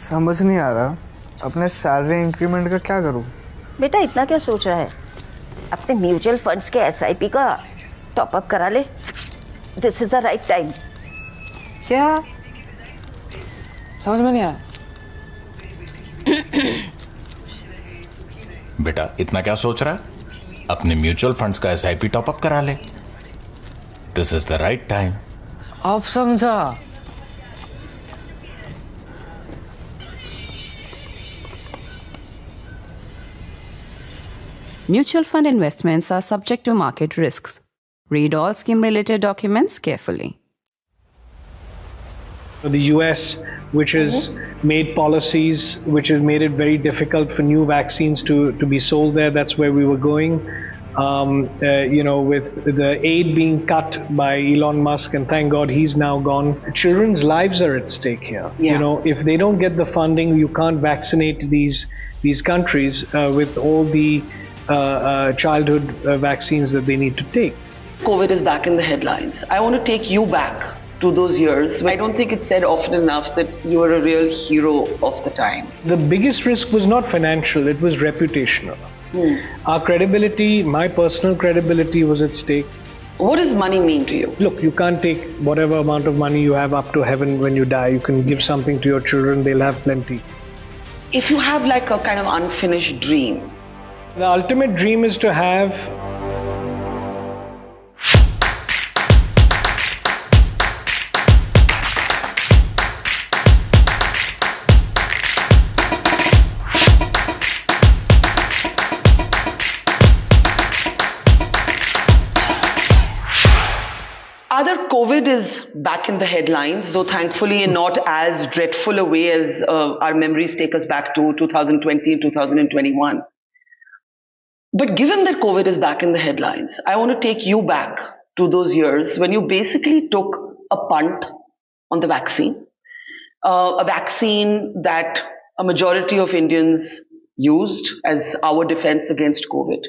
समझ नहीं आ रहा अपने सैलरी इंक्रीमेंट का क्या करूं। बेटा इतना क्या सोच रहा है, अपने म्यूचुअल फंड्स के एसआईपी का टॉप अप करा ले। This is the right time. क्या समझ में नहीं आया। बेटा इतना क्या सोच रहा है, अपने म्यूचुअल फंड्स का एसआईपी टॉप अप करा ले। This is the right time. आप समझा। Mutual fund investments are subject to market risks. Read all scheme-related documents carefully. The US, which has made policies which has made it very difficult for new vaccines to be sold there. That's where we were going. With the aid being cut by Elon Musk, and thank God he's now gone. Children's lives are at stake here. Yeah. If they don't get the funding, you can't vaccinate these countries with all the childhood vaccines that they need to take. COVID is back in the headlines. I want to take you back to those years. I don't think it's said often enough that you were a real hero of the time. The biggest risk was not financial, it was reputational. Our credibility, my personal credibility was at stake. What does money mean to you? Look, you can't take whatever amount of money you have up to heaven when you die. You can give something to your children, they'll have plenty. If you have like a kind of unfinished dream. The ultimate dream is to have Adar, COVID is back in the headlines, though thankfully in not as dreadful a way as our memories take us back to 2020 and 2021. But given that COVID is back in the headlines, I want to take you back to those years when you basically took a punt on the vaccine, a vaccine that a majority of Indians used as our defense against COVID.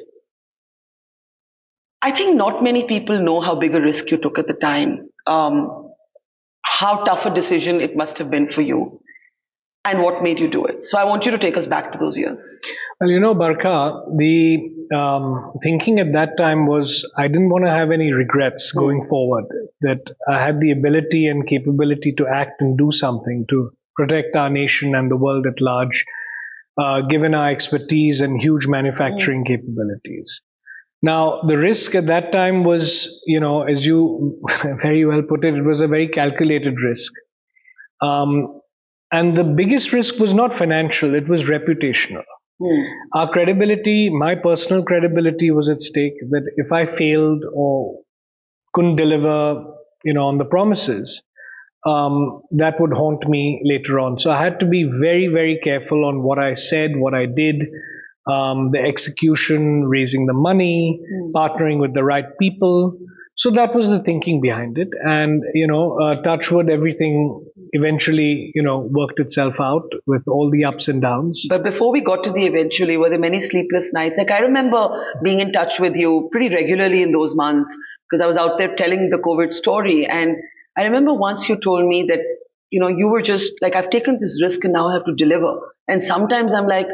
I think not many people know how big a risk you took at the time, how tough a decision it must have been for you, and what made you do it. So I want you to take us back to those years. Well, Barkha, the thinking at that time was I didn't want to have any regrets going forward, that I had the ability and capability to act and do something to protect our nation and the world at large, given our expertise and huge manufacturing capabilities. Now, the risk at that time was, as you very well put it, it was a very calculated risk. And the biggest risk was not financial, it was reputational. Our credibility, my personal credibility was at stake, that if I failed or couldn't deliver, on the promises, that would haunt me later on. So I had to be very, very careful on what I said, what I did, the execution, raising the money, partnering with the right people. So that was the thinking behind it. And, touch wood, everything eventually, worked itself out with all the ups and downs. But before we got to the eventually, were there many sleepless nights? Like I remember being in touch with you pretty regularly in those months because I was out there telling the COVID story. And I remember once you told me that, you were just like, I've taken this risk and now I have to deliver. And sometimes I'm like,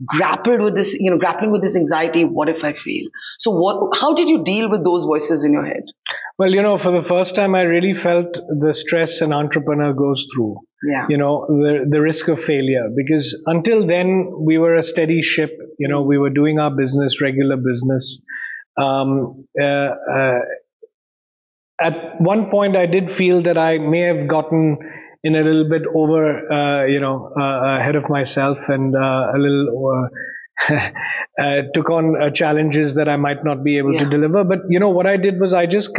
grappling with this anxiety. What if I fail? So how did you deal with those voices in your head? Well, for the first time, I really felt the stress an entrepreneur goes through. Yeah. The risk of failure, because until then we were a steady ship. We were doing our business, regular business. At one point, I did feel that I may have gotten in a little bit over, ahead of myself and a little took on challenges that I might not be able to deliver. But, what I did was I just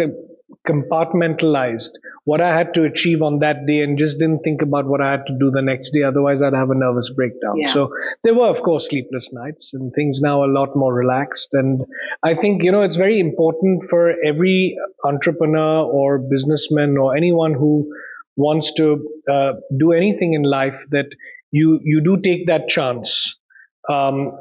compartmentalized what I had to achieve on that day and just didn't think about what I had to do the next day. Otherwise, I'd have a nervous breakdown. Yeah. So there were, of course, sleepless nights and things now a lot more relaxed. And I think, it's very important for every entrepreneur or businessman or anyone who wants to do anything in life that you do take that chance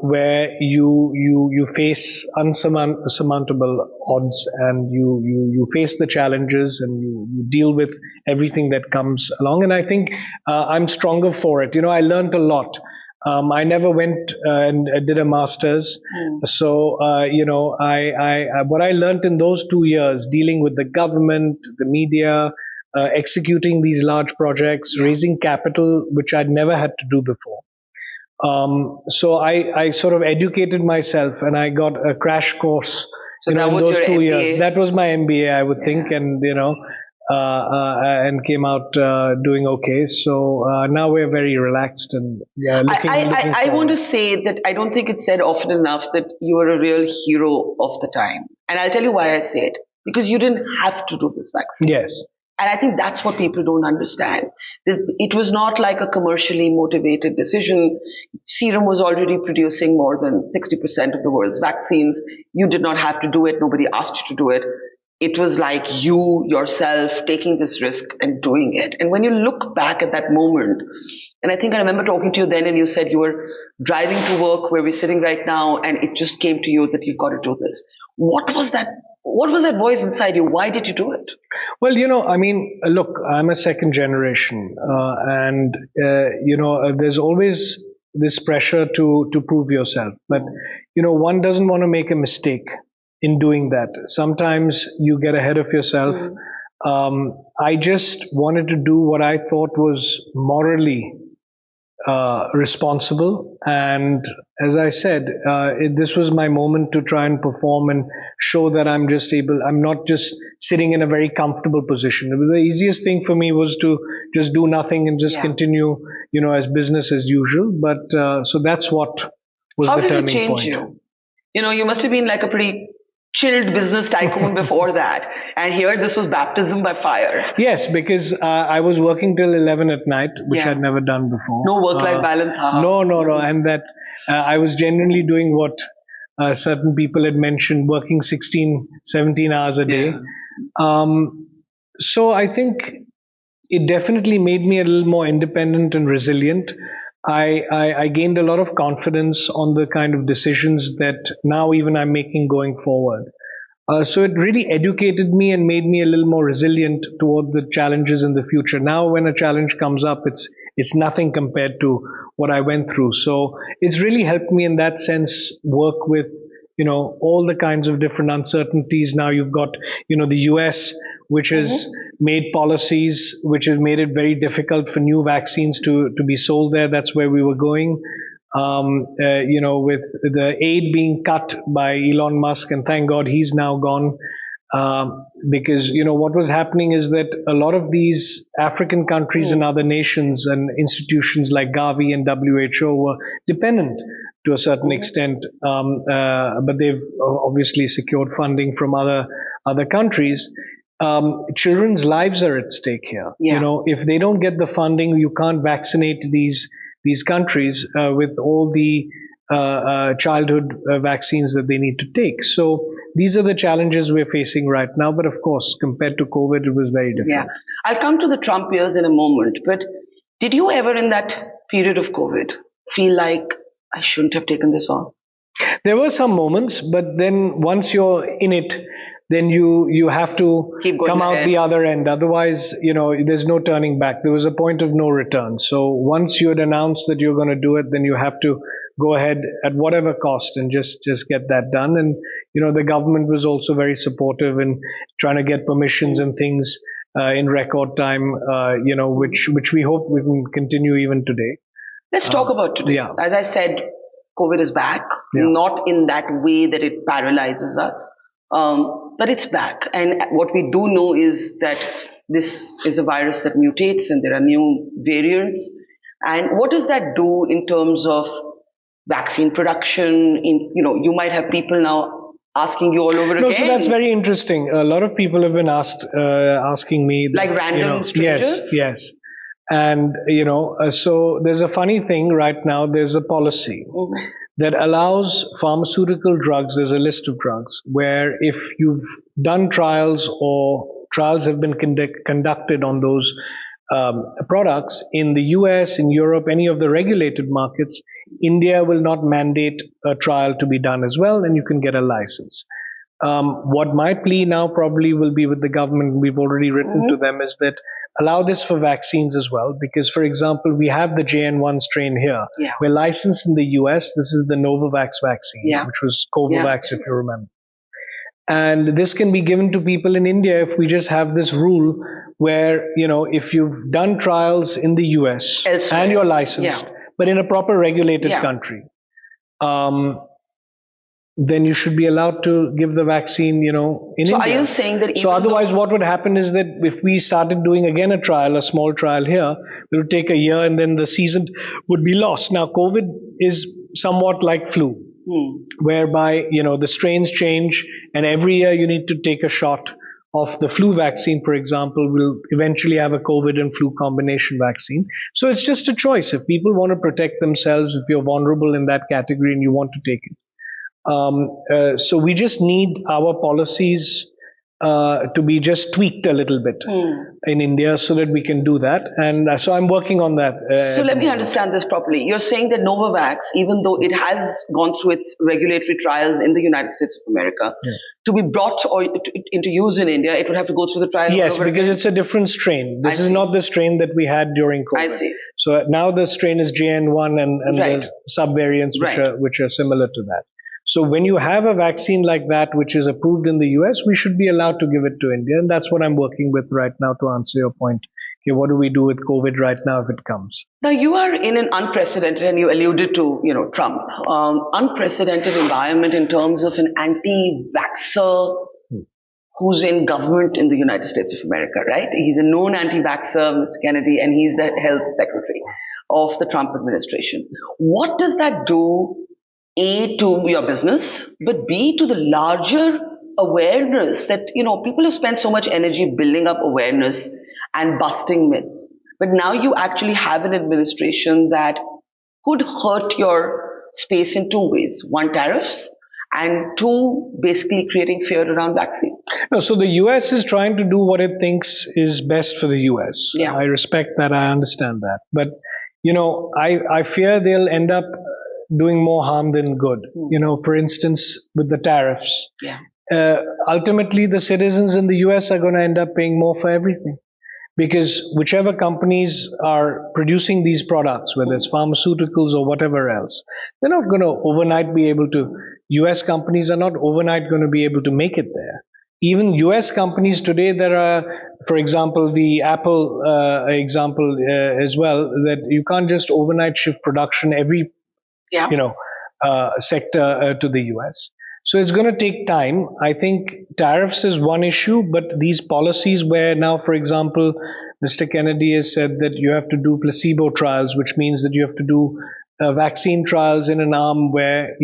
where you face unsurmountable odds, and you face the challenges, and you deal with everything that comes along. And I think I'm stronger for it. I learned a lot. I never went and did a master's. So, what I learned in those 2 years, dealing with the government, the media, executing these large projects, raising capital, which I'd never had to do before. So I sort of educated myself, and I got a crash course So that in was those your 2 MBA. years. That was my MBA, I would think, and and came out doing okay. So now we're very relaxed and looking I want forward. to say that I don't think it's said often enough that you were a real hero of the time. And I'll tell you why I say it. Because you didn't have to do this vaccine. Yes. And I think that's what people don't understand. It was not like a commercially motivated decision. Serum was already producing more than 60% of the world's vaccines. You did not have to do it. Nobody asked you to do it. It was like you yourself taking this risk and doing it. And when you look back at that moment, and I think I remember talking to you then, and you said you were driving to work where we're sitting right now, and it just came to you that you've got to do this. What was that? What was that voice inside you? Why did you do it? Well, look, I'm a second generation, and there's always this pressure to prove yourself. But one doesn't want to make a mistake in doing that. Sometimes you get ahead of yourself. I just wanted to do what I thought was morally responsible, and as I said, this was my moment to try and perform and show that I'm not just sitting in a very comfortable position. The easiest thing for me was to just do nothing and just continue, as business as usual. But so that's what was How the did it turning change point. you? You must have been like a pretty chilled business tycoon before that. And here this was baptism by fire. Yes, because I was working till 11 at night, which Yeah. I'd never done before. No work-life balance. Haha. No. And that I was genuinely doing what certain people had mentioned, working 16, 17 hours a day. So I think it definitely made me a little more independent and resilient. I gained a lot of confidence on the kind of decisions that now even I'm making going forward. So it really educated me and made me a little more resilient toward the challenges in the future. Now, when a challenge comes up, it's nothing compared to what I went through. So it's really helped me in that sense work with all the kinds of different uncertainties. Now you've got the US, which has made policies which have made it very difficult for new vaccines to be sold there. That's where we were going. With the aid being cut by Elon Musk, and thank God he's now gone, because what was happening is that a lot of these African countries and other nations and institutions like Gavi and WHO were dependent to a certain extent, but they've obviously secured funding from other countries. Children's lives are at stake here. If they don't get the funding, you can't vaccinate these countries with all the childhood vaccines that they need to take. So these are the challenges we're facing right now. But of course, compared to COVID, it was very different. Yeah. I'll come to the Trump years in a moment. But did you ever in that period of COVID feel like I shouldn't have taken this on? There were some moments, but then once you're in it, then you have to come out the other end. Otherwise, there's no turning back. There was a point of no return. So once you had announced that you're going to do it, then you have to go ahead at whatever cost and just get that done. And, the government was also very supportive in trying to get permissions and things in record time, which we hope we can continue even today. Let's talk about today. Yeah. As I said, COVID is back, not in that way that it paralyzes us. But it's back. And what we do know is that this is a virus that mutates and there are new variants. And what does that do in terms of vaccine production? You might have people now asking you all over again. No, so that's very interesting. A lot of people have been asking me. Like random strangers? Yes. And, so there's a funny thing right now. There's a policy that allows pharmaceutical drugs. There's a list of drugs where if you've done trials or trials have been conducted on those products in the US, in Europe, any of the regulated markets, India will not mandate a trial to be done as well, and you can get a license. What my plea now probably will be with the government, we've already written to them, is that allow this for vaccines as well. Because, for example, we have the JN1 strain here. Yeah. We're licensed in the US. This is the Novavax vaccine, Yeah. which was Covavax, if you remember. And this can be given to people in India if we just have this rule where, if you've done trials in the US Elsewhere. and you're licensed, but in a proper regulated country, then you should be allowed to give the vaccine, in India. So are you saying that So otherwise what would happen is that if we started doing again a small trial here, it would take a year and then the season would be lost. Now, COVID is somewhat like flu, whereby, the strains change and every year you need to take a shot of the flu vaccine, for example. We'll eventually have a COVID and flu combination vaccine. So it's just a choice. If people want to protect themselves, if you're vulnerable in that category and you want to take it. So we just need our policies to be just tweaked a little bit in India so that we can do that. And so I'm working on that. So let me understand this properly. You're saying that Novavax, even though it has gone through its regulatory trials in the United States of America, to be brought into use in India, it would have to go through the trial. Yes, because it's a different strain. This is not the strain that we had during COVID. I see. So now the strain is JN1 and the subvariants which are similar to that. So when you have a vaccine like that, which is approved in the US, we should be allowed to give it to India. And that's what I'm working with right now to answer your point. Okay, what do we do with COVID right now if it comes? Now, you are in an unprecedented, and you alluded to, Trump, unprecedented environment in terms of an anti-vaxxer who's in government in the United States of America, right? He's a known anti-vaxxer, Mr. Kennedy, and he's the health secretary of the Trump administration. What does that do, A, to your business, but B, to the larger awareness that, people have spent so much energy building up awareness and busting myths. But now you actually have an administration that could hurt your space in two ways. One, tariffs, and two, basically creating fear around vaccines. No, so the US is trying to do what it thinks is best for the US. Yeah. I respect that. I understand that. But, I fear they'll end up doing more harm than good. For instance, with the tariffs. Yeah. Ultimately, the citizens in the US are going to end up paying more for everything. Because whichever companies are producing these products, whether it's pharmaceuticals or whatever else, they're not going to overnight be able to, US companies are not overnight going to be able to make it there. Even US companies today, there are, for example, the Apple example as well, that you can't just overnight shift production every sector to the US. So it's going to take time. I think tariffs is one issue, but these policies where now, for example, Mr. Kennedy has said that you have to do placebo trials, which means that you have to do vaccine trials in an arm where,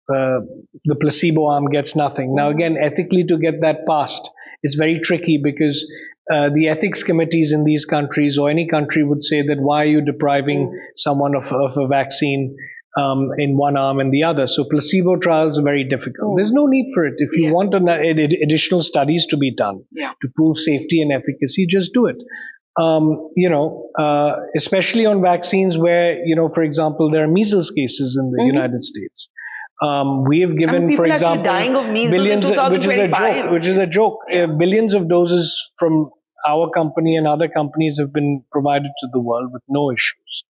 the placebo arm gets nothing. Now, again, ethically to get that passed, it's very tricky because the ethics committees in these countries or any country would say that why are you depriving someone of a vaccine in one arm and the other. So placebo trials are very difficult. There's no need for it. If you want additional studies to be done to prove safety and efficacy, just do it. Especially on vaccines where, for example, there are measles cases in the United States. We have given, for example, dying of measles billions, in 2025. which is a joke. Billions of doses from our company and other companies have been provided to the world with no issues.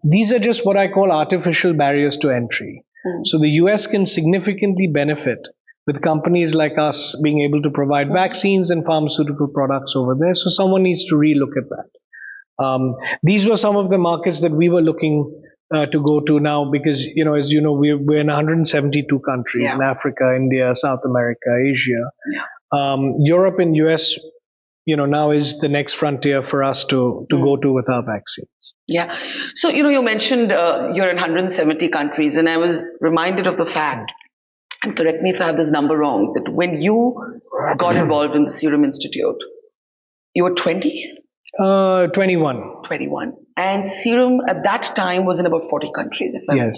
These are just what I call artificial barriers to entry. So the US can significantly benefit with companies like us being able to provide vaccines and pharmaceutical products over there. So someone needs to relook at that. These were some of the markets that we were looking to go to now because, as you know, we're in 172 countries in Africa, India, South America, Asia. Europe and US, now is the next frontier for us to go to with our vaccines. Yeah. So, you mentioned you're in 170 countries, and I was reminded of the fact, and correct me if I have this number wrong, that when you got involved in the Serum Institute, you were 20? 21. 21. And Serum at that time was in about 40 countries, if I'm not.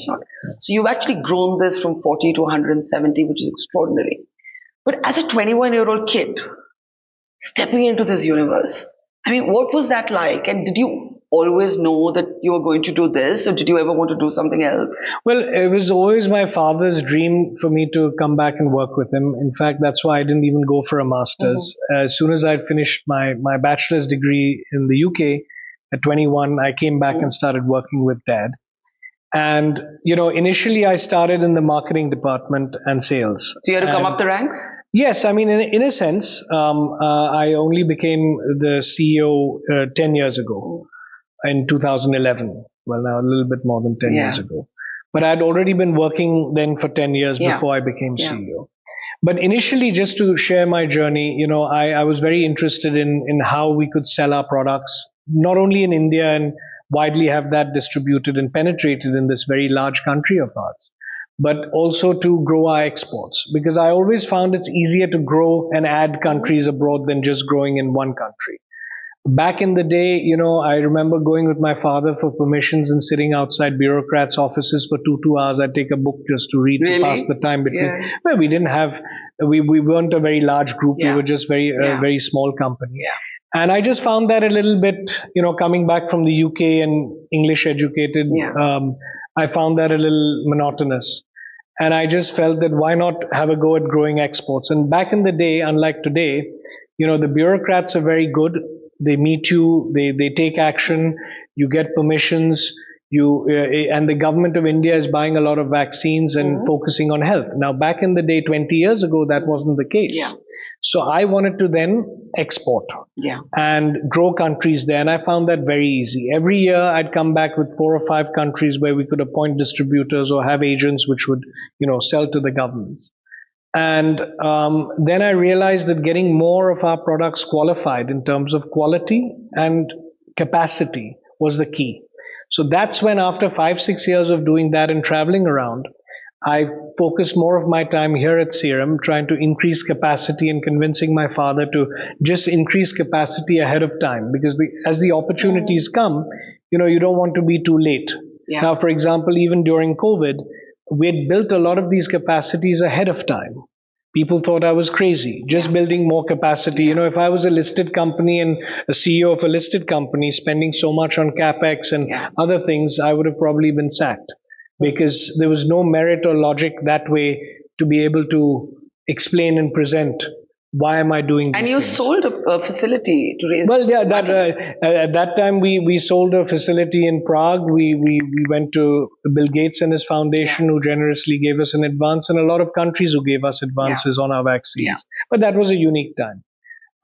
So you've actually grown this from 40 to 170, which is extraordinary. But as a 21-year-old kid, stepping into this universe I mean, what was that like? And did you always know that you were going to do this, or did you ever want to do something else? Well, it was always my father's dream for me to come back and work with him. In fact, that's why I didn't even go for a master's. As soon as I'd finished my bachelor's degree in the UK at 21, I came back and started working with Dad. And, initially I started in the marketing department and sales. So you had to come up the ranks? Yes, I mean, in a sense, I only became the CEO 10 years ago, in 2011. Well, now a little bit more than 10 years ago. But I'd already been working then for 10 years before I became CEO. But initially, just to share my journey, I was very interested in how we could sell our products, not only in India and widely have that distributed and penetrated in this very large country of ours, but also to grow our exports. Because I always found it's easier to grow and add countries abroad than just growing in one country. Back in the day, I remember going with my father for permissions and sitting outside bureaucrats' offices for 2 hours. I'd take a book just to read to pass the time between. Well, we didn't have, we weren't a very large group. We were just very small company. And I just found that a little bit, coming back from the UK and English educated, I found that a little monotonous. And I just felt that why not have a go at growing exports? And back in the day, unlike today, the bureaucrats are very good. They meet you, they take action, you get permissions, and the government of India is buying a lot of vaccines and focusing on health. Now, back in the day, 20 years ago, that wasn't the case. So I wanted to then export and grow countries there. And I found that very easy. Every year I'd come back with 4 or 5 countries where we could appoint distributors or have agents which would, sell to the governments. And then I realized that getting more of our products qualified in terms of quality and capacity was the key. So that's when, after 5-6 years of doing that and traveling around, I focused more of my time here at Serum trying to increase capacity and convincing my father to just increase capacity ahead of time. Because as the opportunities come, you don't want to be too late. Now, for example, even during COVID, we had built a lot of these capacities ahead of time. People thought I was crazy, just building more capacity. If I was a listed company and a CEO of a listed company spending so much on CapEx and other things, I would have probably been sacked, because there was no merit or logic that way to be able to explain and present why am I doing this. And you sold a facility to raise money. At that time we sold a facility in Prague. We went to Bill Gates and his foundation, who generously gave us an advance, and a lot of countries who gave us advances on our vaccines. But that was a unique time.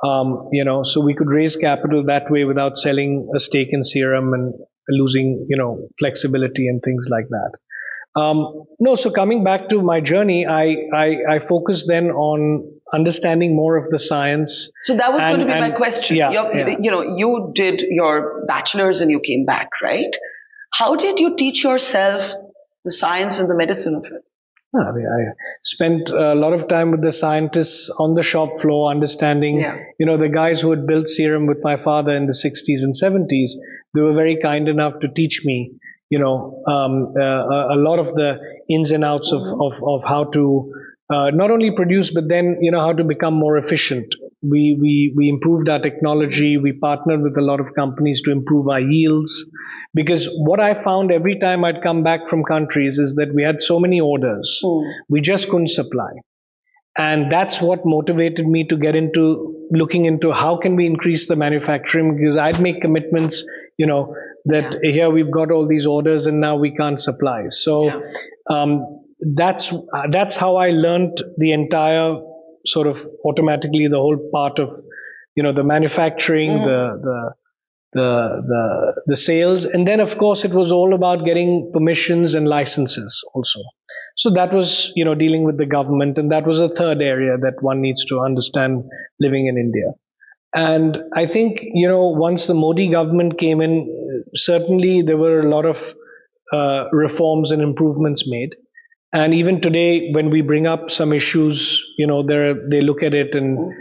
So we could raise capital that way without selling a stake in Serum and losing, flexibility and things like that. So coming back to my journey, I focused then on understanding more of the science. So that was going to be my question. You did your bachelor's and you came back, right? How did you teach yourself the science and the medicine of it? I spent a lot of time with the scientists on the shop floor, understanding, the guys who had built Serum with my father in the 60s and 70s. They were very kind enough to teach me, a lot of the ins and outs of how to not only produce, but then, how to become more efficient. We improved our technology. We partnered with a lot of companies to improve our yields. Because what I found every time I'd come back from countries is that we had so many orders. We just couldn't supply. And that's what motivated me to get into looking into how can we increase the manufacturing, because I'd make commitments, that here we've got all these orders and now we can't supply. So that's how I learned the entire sort of automatically the whole part of, the manufacturing, the sales. And then of course it was all about getting permissions and licenses also. So that was, dealing with the government, and that was a third area that one needs to understand living in India. And I think, once the Modi government came in, certainly there were a lot of reforms and improvements made. And even today, when we bring up some issues, they look at it, and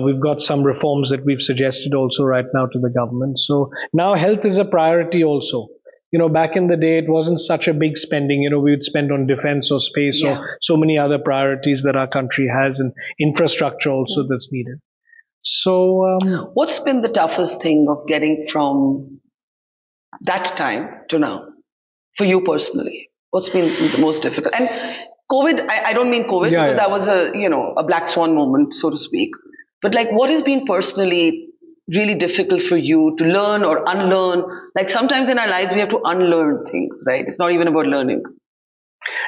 we've got some reforms that we've suggested also right now to the government. So now health is a priority also. Back in the day, it wasn't such a big spending. We would spend on defense or space or so many other priorities that our country has, and infrastructure also that's needed. So What's been the toughest thing of getting from that time to now for you personally? What's been the most difficult? And COVID, I don't mean COVID Yeah, because yeah. that was a black swan moment, so to speak. But like, what has been personally really difficult for you to learn or unlearn? Like sometimes in our lives we have to unlearn things, right? It's not even about learning.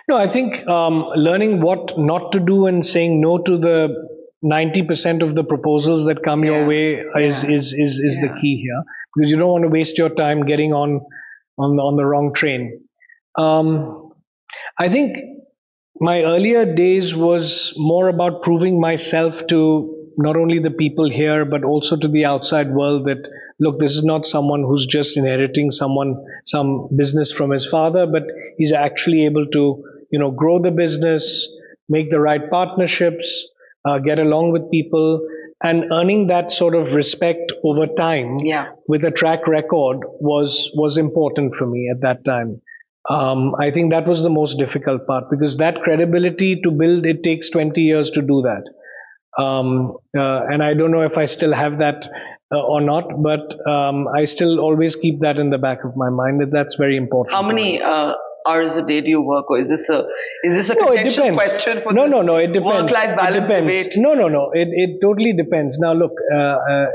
no, I think learning what not to do and saying no to the 90% of the proposals that come your Yeah. way is the Yeah. key here, because you don't want to waste your time getting on the wrong train. I think my earlier days was more about proving myself to not only the people here but also to the outside world that, look, this is not someone who's just inheriting some business from his father, but he's actually able to grow the business, make the right partnerships, get along with people, and earning that sort of respect over time Yeah. with a track record was important for me at that time. I think that was the most difficult part, because that credibility to build, it takes 20 years to do that. And I don't know if I still have that or not, but I still always keep that in the back of my mind, that that's very important. How many hours a day do you work, or is this a No, it contentious depends. question for No, this no, no, it depends. work-life balance It depends. debate? No, no, no. It totally depends. Now, look, a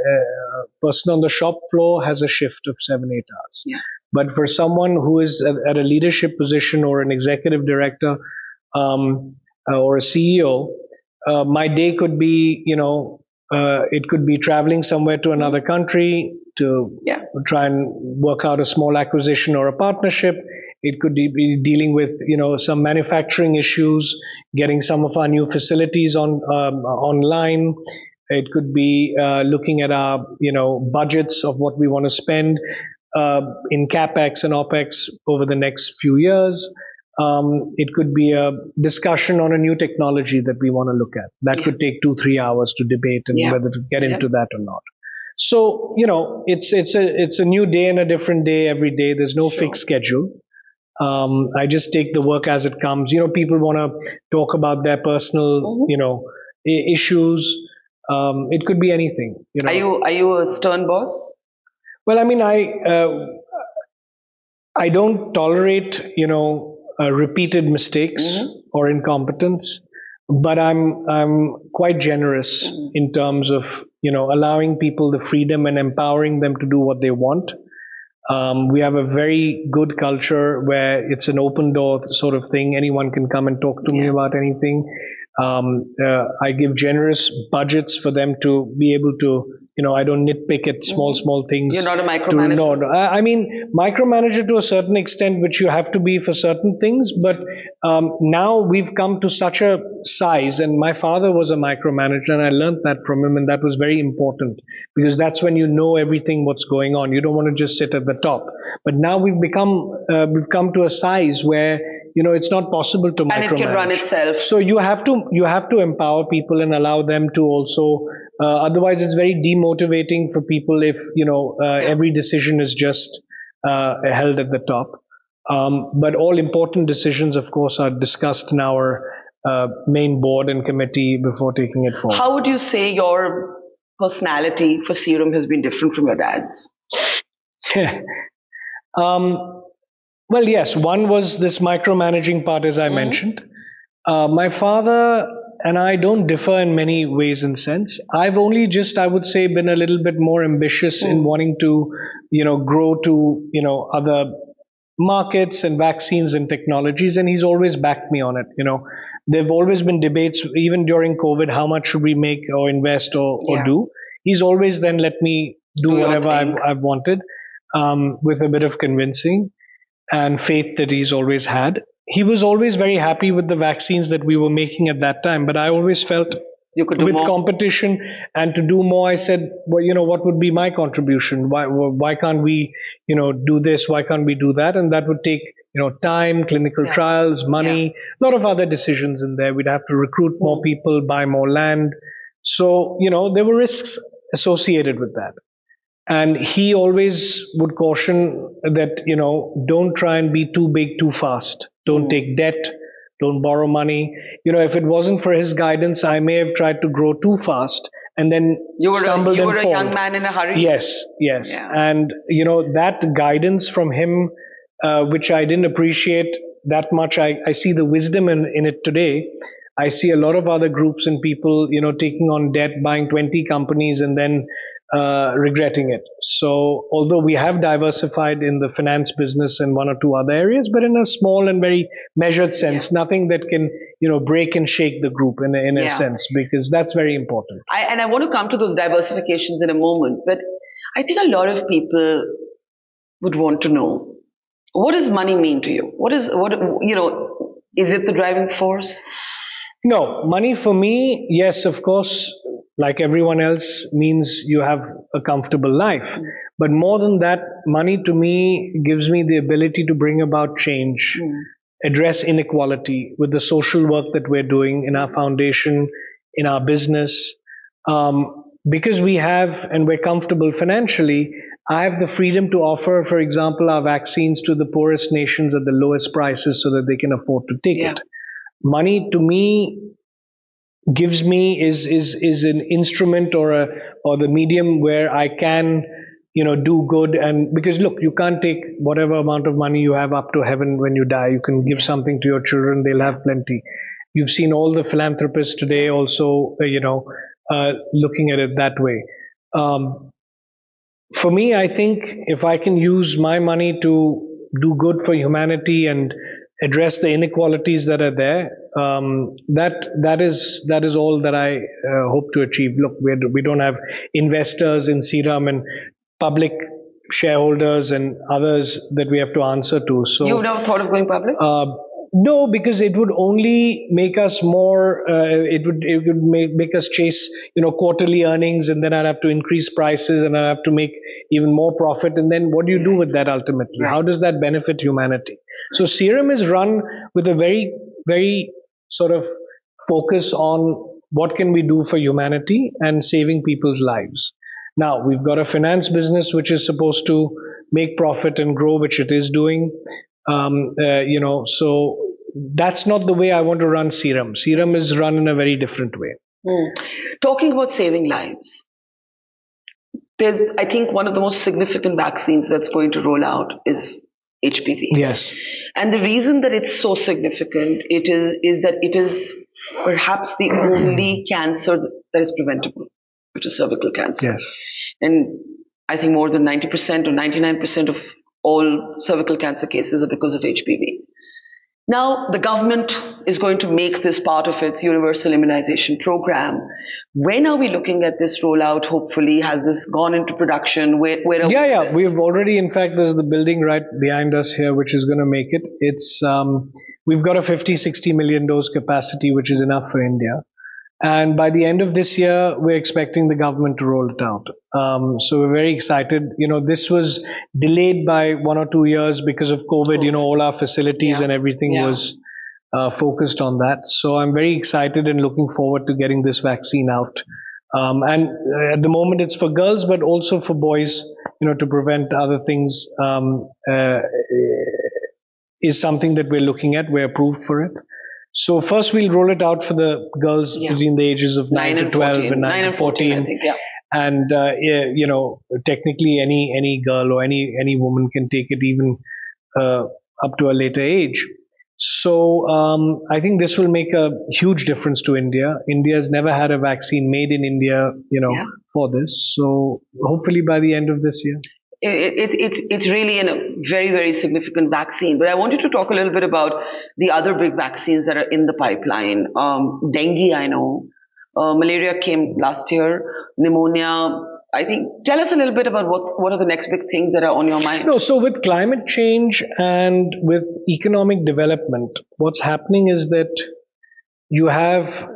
person on the shop floor has a shift of 7-8 hours. Yeah. But for someone who is at a leadership position or an executive director or a CEO, my day could be, it could be traveling somewhere to another country to Yeah. try and work out a small acquisition or a partnership. It could be dealing with, some manufacturing issues, getting some of our new facilities online. It could be looking at our, budgets of what we want to spend in capex and opex over the next few years. It could be a discussion on a new technology that we want to look at. That could take 2-3 hours to debate and Yeah. whether to get Yeah. into that or not. So it's a new day and a different day every day. There's no fixed schedule. I just take the work as it comes. People want to talk about their personal, issues. It could be anything. Are you a stern boss? Well, I mean, I don't tolerate, repeated mistakes or incompetence, but I'm quite generous in terms of, allowing people the freedom and empowering them to do what they want. We have a very good culture where it's an open door sort of thing. Anyone can come and talk to me about anything. I give generous budgets for them to be able to, I don't nitpick at small things. You're not a micromanager? No. I mean, micromanager to a certain extent, which you have to be for certain things. But now we've come to such a size, and my father was a micromanager, and I learned that from him, and that was very important, because that's when you know everything what's going on. You don't want to just sit at the top. But now we've come to a size where it's not possible to micromanage. And it can run itself. So you have to empower people and allow them to also. Otherwise, it's very demotivating for people if every decision is just held at the top. But all important decisions, of course, are discussed in our main board and committee before taking it forward. How would you say your personality for Serum has been different from your dad's? Well, yes, one was this micromanaging part, as I mentioned. My father and I don't differ in many ways and sense. I've only just, I would say, been a little bit more ambitious in wanting to, grow to, other markets and vaccines and technologies, and he's always backed me on it. There've always been debates, even during COVID, how much should we make or invest or do. He's always then let me do whatever I've wanted, with a bit of convincing and faith that he's always had. He was always very happy with the vaccines that we were making at that time, but I always felt You could do with more. competition and to do more, I said, well, what would be my contribution? Why can't we, do this? Why can't we do that? And that would take, time, clinical trials, money, a lot of other decisions in there. We'd have to recruit more people, buy more land. So, there were risks associated with that. And he always would caution that, don't try and be too big too fast. Don't take debt. Don't borrow money. If it wasn't for his guidance, I may have tried to grow too fast and then stumbled you were and a fall. young man in a hurry. Yes. Yeah. And, that guidance from him, which I didn't appreciate that much. I see the wisdom in it today. I see a lot of other groups and people, taking on debt, buying 20 companies and then regretting it. So although we have diversified in the finance business and one or two other areas, but in a small and very measured sense, nothing that can, break and shake the group in a sense, because that's very important. And I want to come to those diversifications in a moment, but I think a lot of people would want to know, what does money mean to you? Is it the driving force? No, money for me, yes, of course, like everyone else, means you have a comfortable life. But more than that, money to me gives me the ability to bring about change, address inequality with the social work that we're doing in our foundation, in our business. Because we have, and we're comfortable financially, I have the freedom to offer, for example, our vaccines to the poorest nations at the lowest prices so that they can afford to take it. Money to me gives me is an instrument or the medium where I can do good. And because look, you can't take whatever amount of money you have up to heaven when you die. You can give something to your children, they'll have plenty. You've seen all the philanthropists today also looking at it that way. For me, I think if I can use my money to do good for humanity and address the inequalities that are there, that is all that I hope to achieve. Look, we don't have investors in Serum and public shareholders and others that we have to answer to. So You've never thought of going public? No, because it would only make us more. It would make us chase quarterly earnings, and then I'd have to increase prices, and I'd have to make even more profit. And then what do you do with that ultimately? How does that benefit humanity? So Serum is run with a very, very sort of focus on what can we do for humanity and saving people's lives. Now we've got a finance business which is supposed to make profit and grow, which it is doing. So that's not the way I want to run Serum. Serum is run in a very different way. Talking about saving lives, I think one of the most significant vaccines that's going to roll out is HPV. Yes. And the reason that it's so significant is that it is perhaps the only cancer that is preventable, which is cervical cancer. Yes. And I think more than 90% or 99% of all cervical cancer cases are because of HPV. Now, the government is going to make this part of its universal immunization program. When are we looking at this rollout? Hopefully, has this gone into production? Where are we? Yeah. We've already, in fact, there's the building right behind us here, which is going to make it. It's we've got a 50-60 million dose capacity, which is enough for India. And by the end of this year, we're expecting the government to roll it out. So we're very excited. This was delayed by 1 or 2 years because of COVID. All our facilities and everything was focused on that. So I'm very excited and looking forward to getting this vaccine out. And at the moment, it's for girls, but also for boys, to prevent other things, is something that we're looking at. We're approved for it. So first we'll roll it out for the girls between the ages of 9 to 12 and 9 to 14. I think, And, technically any girl or any woman can take it even up to a later age. So I think this will make a huge difference to India. India has never had a vaccine made in India, for this. So hopefully by the end of this year. It's really a very, very significant vaccine. But I wanted to talk a little bit about the other big vaccines that are in the pipeline. Dengue, I know. Malaria came last year. Pneumonia. I think, tell us a little bit about what are the next big things that are on your mind. So with climate change and with economic development, what's happening is that you have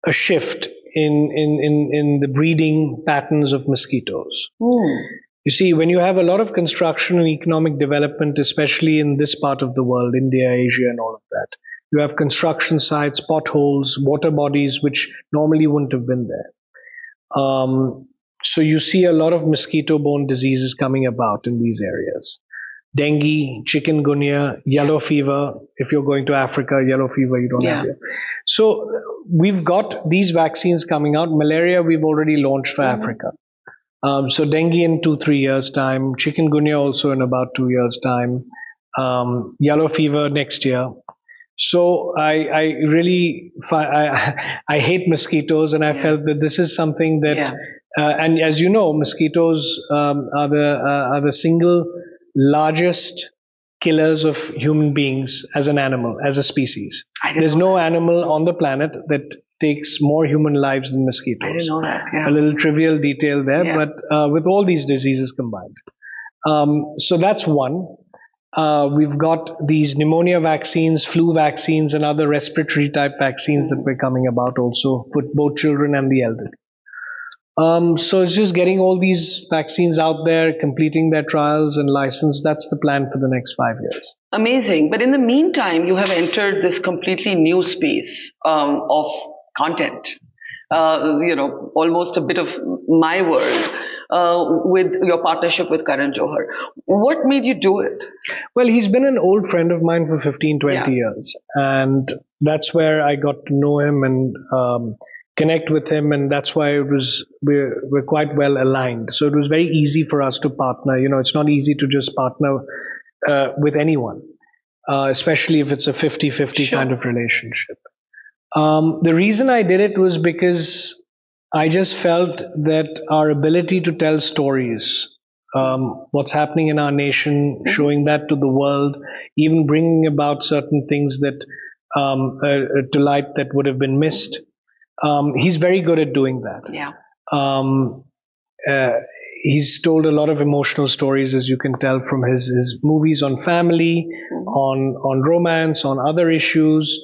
a shift in the breeding patterns of mosquitoes. You see, when you have a lot of construction and economic development, especially in this part of the world, India, Asia, and all of that, you have construction sites, potholes, water bodies, which normally wouldn't have been there. So you see a lot of mosquito-borne diseases coming about in these areas. dengue, chikungunya, yellow fever. If you're going to Africa, yellow fever, you don't have it. So we've got these vaccines coming out. Malaria, we've already launched for Africa. So dengue in 2-3 years' time, chikungunya also in about 2 years' time, yellow fever next year. So I really I hate mosquitoes, and I felt that this is something that, and as you know, mosquitoes are the single largest killers of human beings as an animal, as a species. There's no animal on the planet that takes more human lives than mosquitoes. I didn't know that. Yeah. A little trivial detail there, but with all these diseases combined. So that's one. We've got these pneumonia vaccines, flu vaccines, and other respiratory type vaccines that we're coming about also for both children and the elderly. So it's just getting all these vaccines out there, completing their trials and license. That's the plan for the next 5 years. Amazing. But in the meantime, you have entered this completely new space of content. Almost a bit of my world. With your partnership with Karan Johar. What made you do it? Well, he's been an old friend of mine for 15, 20 years. And that's where I got to know him and connect with him. And that's why we're quite well aligned. So it was very easy for us to partner. It's not easy to just partner with anyone, especially if it's a 50-50 kind of relationship. The reason I did it was because I just felt that our ability to tell stories, what's happening in our nation, showing that to the world, even bringing about certain things that to light that would have been missed. He's very good at doing that. He's told a lot of emotional stories, as you can tell from his movies on family, on romance, on other issues.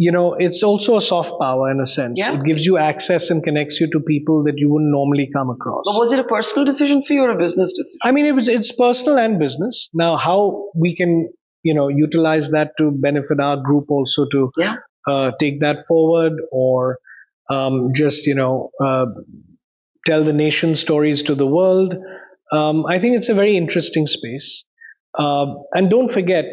It's also a soft power in a sense. It gives you access and connects you to people that you wouldn't normally come across. But was it a personal decision for you or a business decision? I mean, it's personal and business. Now, how we can, utilize that to benefit our group also to take that forward, or just, tell the nation stories to the world. I think it's a very interesting space. And don't forget,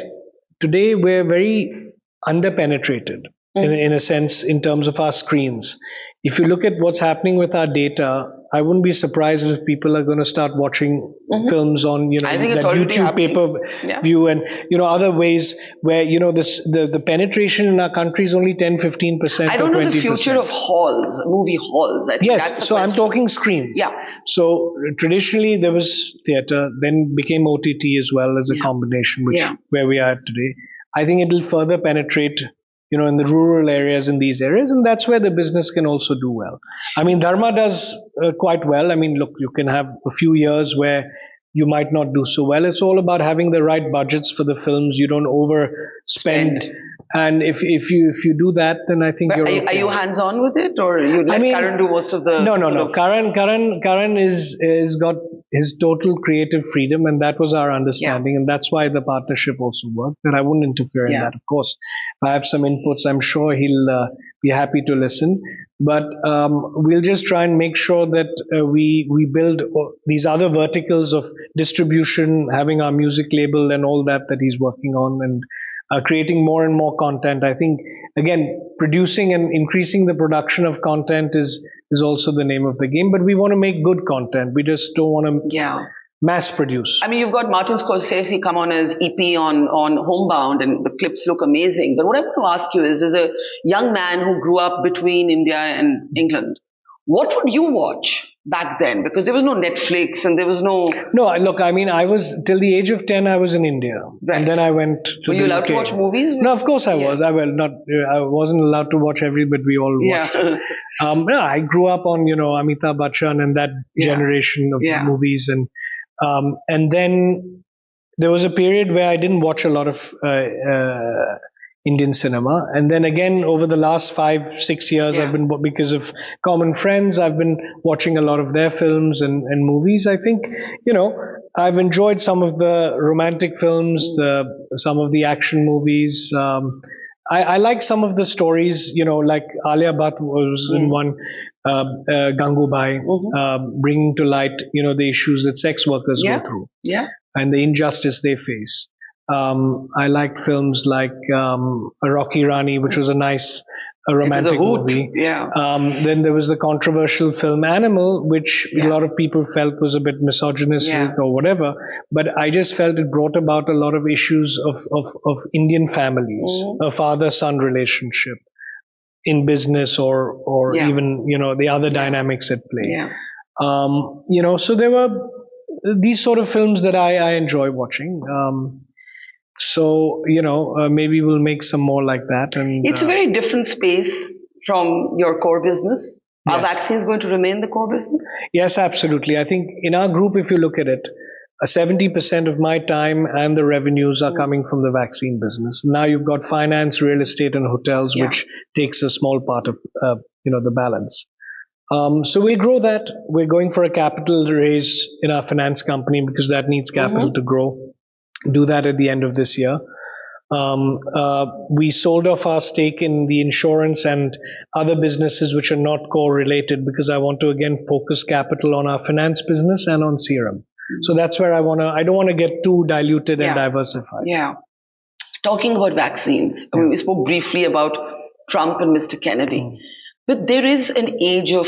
today we're very underpenetrated in a sense in terms of our screens. If you look at what's happening with our data, I wouldn't be surprised if people are going to start watching films on I think that YouTube pay-per-view and other ways where the penetration in our country is only 10-15%. I don't know the future of halls, movie halls. I think that's so I'm talking screens. So traditionally there was theater, then became OTT as well as a combination, where we are at today. I think it'll further penetrate, in the rural areas, in these areas, and that's where the business can also do well. I mean, Dharma does quite well. I mean, look, you can have a few years where you might not do so well. It's all about having the right budgets for the films. You don't overspend. And if you do that, then I think you're okay. Are you hands-on with it, or you let Karan do most of the... No. Karan is got his total creative freedom, and that was our understanding, and that's why the partnership also worked, that I wouldn't interfere in that, of course. If I have some inputs, I'm sure he'll be happy to listen. But we'll just try and make sure that we build these other verticals of distribution, having our music label and all that he's working on, and creating more and more content. I think, again, producing and increasing the production of content is also the name of the game. But we want to make good content. We just don't want to mass produce. I mean, you've got Martin Scorsese come on as EP on Homebound, and the clips look amazing. But what I want to ask you is, as a young man who grew up between India and England, what would you watch back then? Because there was no Netflix and there was no... No, look, I mean, I was, till the age of 10, I was in India. Right. And then I went to Were you allowed to watch movies? No, of course I was. I wasn't allowed to watch but we all watched it. I grew up on, Amitabh Bachchan and that generation of movies. And then there was a period where I didn't watch a lot of Indian cinema. And then again, over the last 5-6 years, I've been, because of common friends, I've been watching a lot of their films and movies. I think, I've enjoyed some of the romantic films, some of the action movies. I like some of the stories, like Alia Bhatt was in one, Gangubai, bringing to light, the issues that sex workers go through. and the injustice they face. I liked films like Rocky Rani, which was a nice romantic It was a hoot, movie. yeah. Then there was the controversial film Animal, which a lot of people felt was a bit misogynistic or whatever. But I just felt it brought about a lot of issues of Indian families, a father-son relationship in business or even, the other dynamics at play. Yeah. So there were these sort of films that I enjoy watching. Maybe we'll make some more like that. And It's a very different space from your core business. Are Yes. vaccines going to remain the core business? Yes, absolutely. I think in our group, if you look at it, 70% of my time and the revenues are coming from the vaccine business. Now you've got finance, real estate, and hotels, which takes a small part of the balance. So we'll grow that. We're going for a capital raise in our finance company because that needs capital to grow. Do that at the end of this year. We sold off our stake in the insurance and other businesses which are not core related because I want to again focus capital on our finance business and on Serum. So that's where I don't want to get too diluted and diversified. Yeah. Talking about vaccines, I mean, we spoke briefly about Trump and Mr. Kennedy, but there is an age of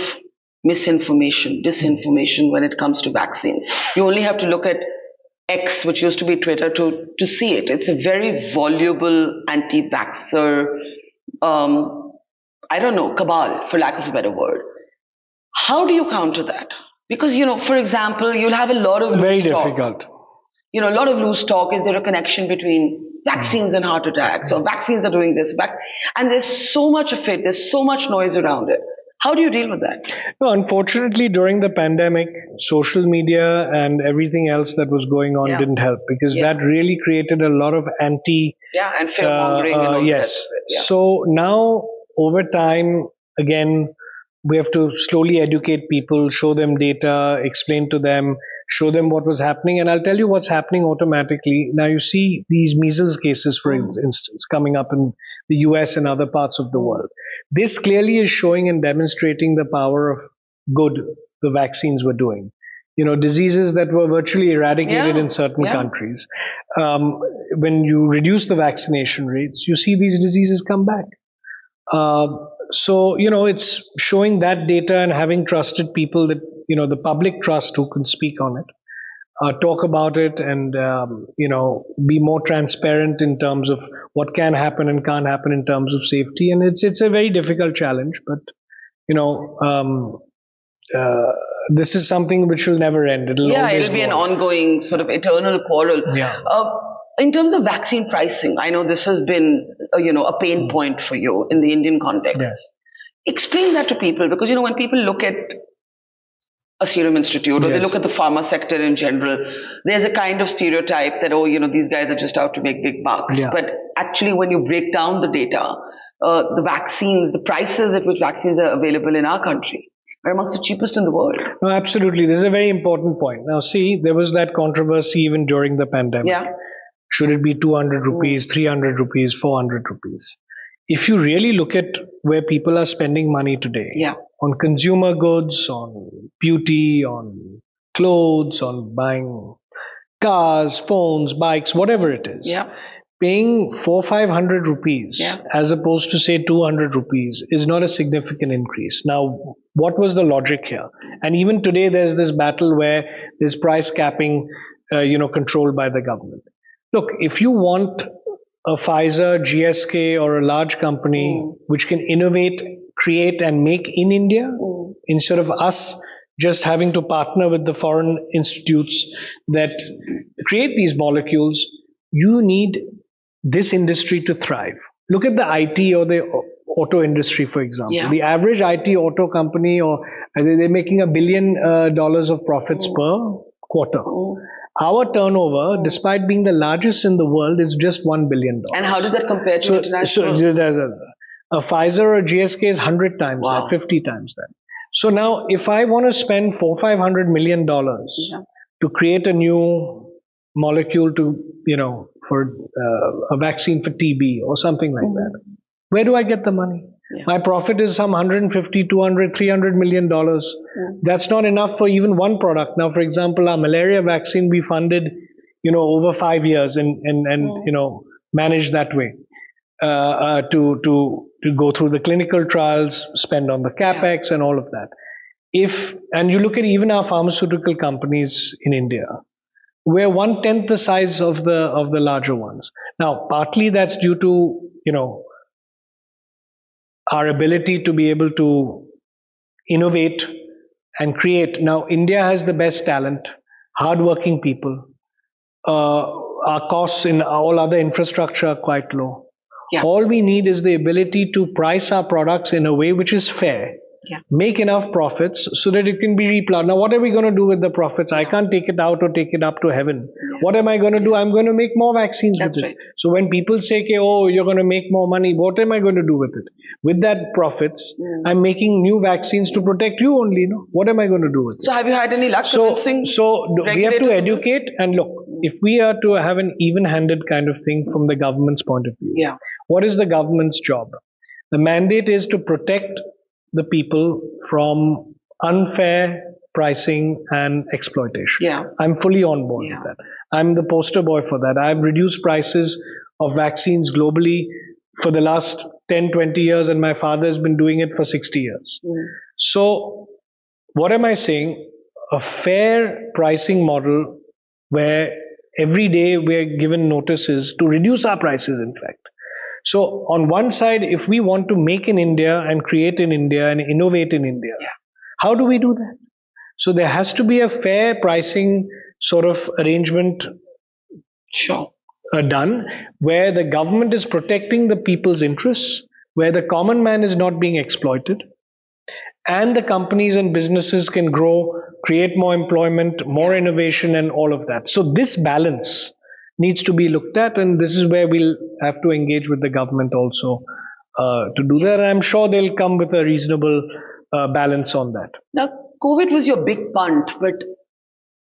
misinformation, disinformation when it comes to vaccines. You only have to look at X, which used to be Twitter, to see it. It's a very voluble anti-vaxxer, cabal, for lack of a better word. How do you counter that? Because, for example, you'll have a lot of Very loose talk. difficult. A lot of loose talk. Is there a connection between vaccines and heart attacks, or vaccines are doing this? And there's so much of it. There's so much noise around it. How do you deal with that? No, unfortunately, during the pandemic, social media and everything else that was going on didn't help because that really created a lot of and fear mongering and all yes. that. So now, over time, again, we have to slowly educate people, show them data, explain to them, show them what was happening. And I'll tell you what's happening automatically. Now, you see these measles cases, for instance, coming up in the US and other parts of the world. This clearly is showing and demonstrating the power of good the vaccines were doing. Diseases that were virtually eradicated in certain countries. When you reduce the vaccination rates, you see these diseases come back. It's showing that data and having trusted people that, the public trust who can speak on it, talk about it and, be more transparent in terms of what can happen and can't happen in terms of safety. And it's a very difficult challenge, but, this is something which will never end. It'll be an ongoing sort of eternal quarrel. Yeah. In terms of vaccine pricing, I know this has been, a pain point for you in the Indian context. Yes. Explain that to people because, when people look at a Serum Institute or they look at the pharma sector in general, there's a kind of stereotype that, these guys are just out to make big bucks. Yeah. But actually, when you break down the data, the vaccines, the prices at which vaccines are available in our country are amongst the cheapest in the world. No, absolutely. This is a very important point. Now, see, there was that controversy even during the pandemic. Yeah. Should it be 200 rupees, 300 rupees, 400 rupees? If you really look at where people are spending money today on consumer goods, on beauty, on clothes, on buying cars, phones, bikes, whatever it is, paying 400-500 rupees as opposed to say 200 rupees is not a significant increase. Now, what was the logic here? And even today, there's this battle where there's price capping, controlled by the government. Look, if you want a Pfizer, GSK, or a large company which can innovate, create, and make in India, instead of us just having to partner with the foreign institutes that create these molecules, you need this industry to thrive. Look at the IT or the auto industry, for example. Yeah. The average IT auto company, they're making $1 billion of profits per quarter. Our turnover, despite being the largest in the world, is just $1 billion. And how does that compare to international? A Pfizer or GSK is 100 times that, 50 times that. So now, if I want to spend $400-500 million to create a new molecule for a vaccine for TB or something like that, where do I get the money? My profit is some $150, $200, $300 million. That's not enough for even one product. Now, for example, our malaria vaccine, we funded, over 5 years and manage that way to go through the clinical trials, spend on the capex and all of that. And you look at even our pharmaceutical companies in India, we're 1/10 the size of the larger ones. Now, partly that's due to our ability to be able to innovate and create. Now, India has the best talent, hardworking people. Our costs in all other infrastructure are quite low. Yeah. All we need is the ability to price our products in a way which is fair. Yeah. Make enough profits so that it can be replowed. Now, what are we going to do with the profits? I can't take it out or take it up to heaven. Yeah. What am I going to do? I'm going to make more vaccines That's with right. it. So when people say, oh, you're going to make more money, what am I going to do with it? With that profits, I'm making new vaccines to protect you only. What am I going to do with it? So have you had any luck So convincing we have to regulators of this? educate and look, if we are to have an even-handed kind of thing from the government's point of view, Yeah. what is the government's job? The mandate is to protect the people from unfair pricing and exploitation. Yeah. I'm fully on board with that. I'm the poster boy for that. I've reduced prices of vaccines globally for the last 10, 20 years, and my father has been doing it for 60 years. So what am I saying? A fair pricing model where every day we're given notices to reduce our prices, in fact. So on one side, if we want to make in India and create in India and innovate in India, how do we do that? So there has to be a fair pricing sort of arrangement done where the government is protecting the people's interests, where the common man is not being exploited, and the companies and businesses can grow, create more employment, more innovation, and all of that. So this balance needs to be looked at, and this is where we'll have to engage with the government also to do that. And I'm sure they'll come with a reasonable balance on that. Now, COVID was your big punt, but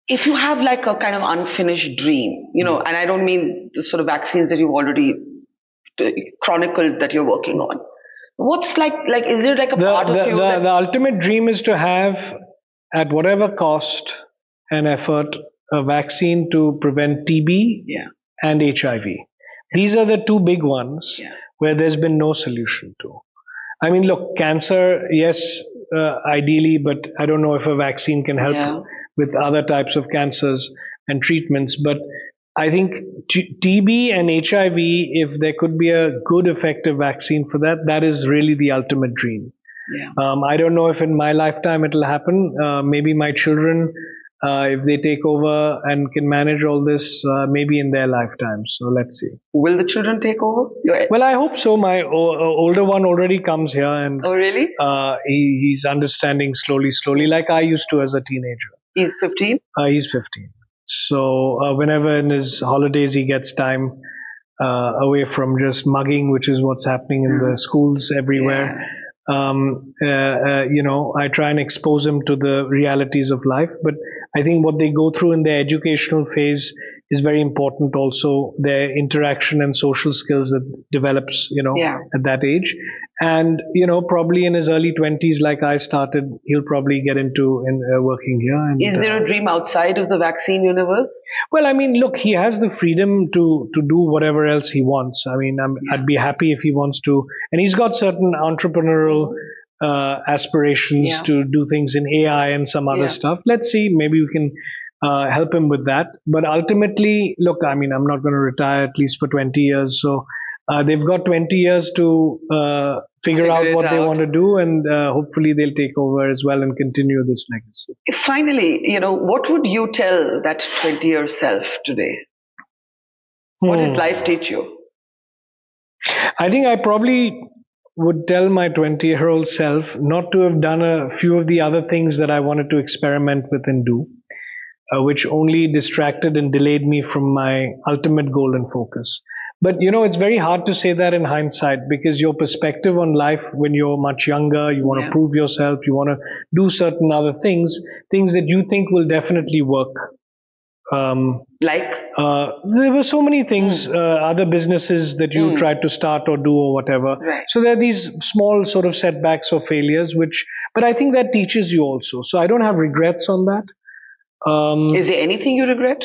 if you have like a kind of unfinished dream, and I don't mean the sort of vaccines that you've already chronicled that you're working on, what's like is there like a part of you that... The ultimate dream is to have, at whatever cost and effort, a vaccine to prevent TB and HIV. These are the two big ones where there's been no solution to. I mean, look, cancer, yes, ideally, but I don't know if a vaccine can help with other types of cancers and treatments. But I think TB and HIV, if there could be a good, effective vaccine for that, that is really the ultimate dream. I don't know if in my lifetime it'll happen. Maybe my children, if they take over and can manage all this, maybe in their lifetime. So let's see. Will the children take over? Well, I hope so. My older one already comes here, and oh, really? He's understanding slowly, like I used to as a teenager. He's 15? He's 15. So whenever in his holidays he gets time away from just mugging, which is what's happening in the schools everywhere. I try and expose him to the realities of life. But I think what they go through in their educational phase is very important also, their interaction and social skills that develops, at that age. And, probably in his early 20s, like I started, he'll probably get into working here. And, is there a dream outside of the vaccine universe? Well, I mean, look, he has the freedom to do whatever else he wants. I mean, I'd be happy if he wants to. And he's got certain entrepreneurial aspirations to do things in AI and some other stuff. Let's see, maybe we can help him with that. But ultimately, look, I mean, I'm not going to retire at least for 20 years. So they've got 20 years to figure out what they want to do, and hopefully they'll take over as well and continue this legacy. Finally, what would you tell that 20-year self today? What did life teach you? I think I probably would tell my 20-year-old self not to have done a few of the other things that I wanted to experiment with and do, which only distracted and delayed me from my ultimate goal and focus. But, it's very hard to say that in hindsight, because your perspective on life when you're much younger, you want to prove yourself, you want to do certain other things that you think will definitely work. There were so many things, other businesses that you tried to start or do or whatever. Right. So there are these small sort of setbacks or failures, but I think that teaches you also. So I don't have regrets on that. Is there anything you regret?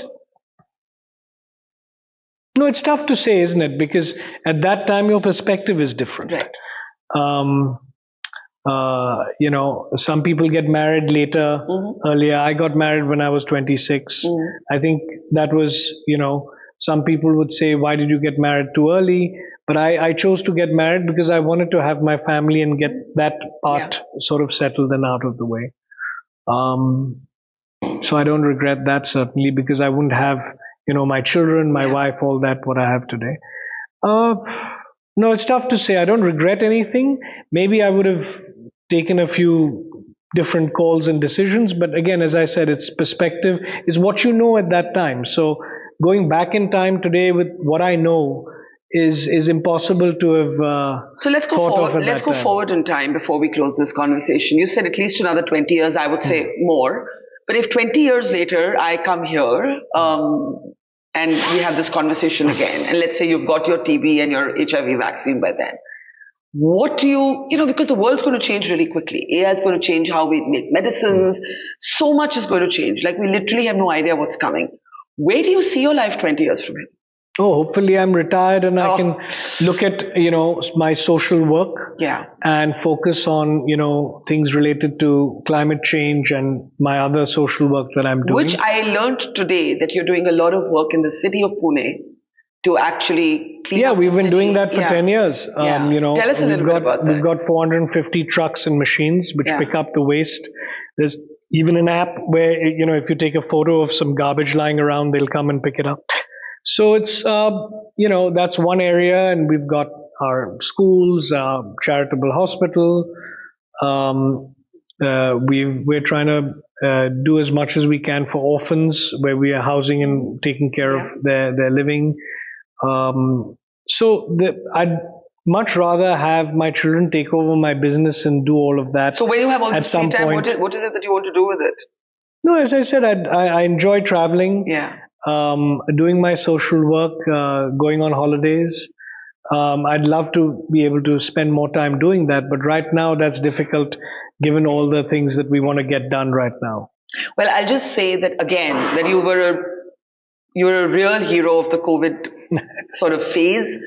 No, it's tough to say, isn't it? Because at that time, your perspective is different. Right. Some people get married later, earlier. I got married when I was 26. I think that was, some people would say, why did you get married too early? But I chose to get married because I wanted to have my family and get that part sort of settled and out of the way. So I don't regret that, certainly, because I wouldn't have, my children, my wife, all that, what I have today. No, it's tough to say. I don't regret anything. Maybe I would have taken a few different calls and decisions. But again, as I said, it's perspective, is what you know at that time. So going back in time today with what I know is impossible to have So let's go forward. Let's go forward in time before we close this conversation. You said at least another 20 years. I would say more. But if 20 years later I come here and we have this conversation again, and let's say you've got your TB and your HIV vaccine by then, what do you, because the world's going to change really quickly. AI is going to change how we make medicines. So much is going to change. Like, we literally have no idea what's coming. Where do you see your life 20 years from now? Oh, hopefully I'm retired and I can look at, my social work and focus on, things related to climate change and my other social work that I'm doing. Which I learned today that you're doing a lot of work in the city of Pune to actually clean up we've the been city. doing that for 10 years. Tell us a little bit about that. We've got 450 trucks and machines which pick up the waste. There's even an app where, if you take a photo of some garbage lying around, they'll come and pick it up. So it's, that's one area, and we've got our schools, charitable hospital. We're trying to do as much as we can for orphans, where we are housing and taking care of their living. I'd much rather have my children take over my business and do all of that. So when you have all this free time, what is it that you want to do with it? No, as I said, I enjoy traveling. Doing my social work, going on holidays. I'd love to be able to spend more time doing that, but right now that's difficult given all the things that we want to get done right now. Well, I'll just say that again, that you were a real hero of the COVID sort of phase.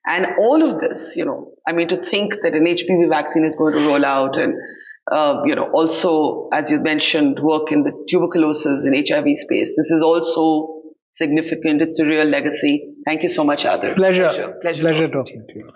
And all of this, to think that an HPV vaccine is going to roll out and, also, as you mentioned, work in the tuberculosis and HIV space. This is also significant. It's a real legacy. Thank you so much, Adar. Pleasure talking to you.